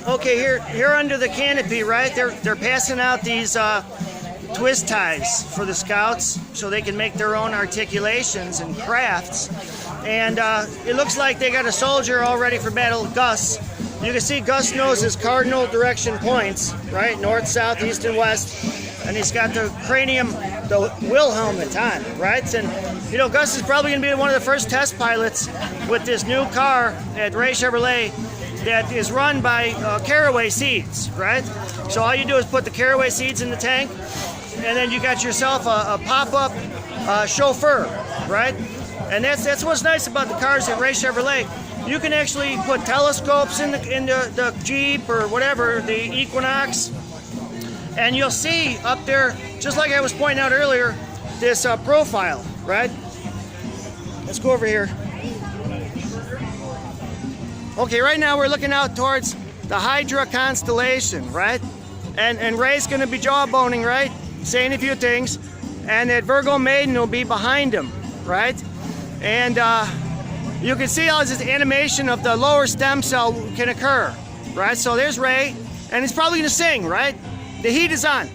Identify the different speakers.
Speaker 1: Okay, here under the canopy, right? They're passing out these twist ties for the scouts so they can make their own articulations and crafts. And it looks like they got a soldier all ready for battle, Gus. You can see Gus knows his cardinal direction points, right? North, south, east, and west. And he's got the cranium, the Will helmet on, right? And, you know, Gus is probably going to be one of the first test pilots with this new car at Ray Chevrolet that is run by Caraway seeds, right? So all you do is put the Caraway seeds in the tank, and then you got yourself a pop-up chauffeur, right? And that's what's nice about the cars at Ray Chevrolet. You can actually put telescopes in the Jeep or whatever, the Equinox, and you'll see up there, just like I was pointing out earlier, this profile, right? Let's go over here. Okay, right now we're looking out towards the Hydra constellation, right? And Ray's going to be jawboning, right? Saying a few things, and that Virgo Maiden will be behind him, right? And you can see how this animation of the lower stem cell can occur, right? So there's Ray, and he's probably going to sing, right? The heat is on.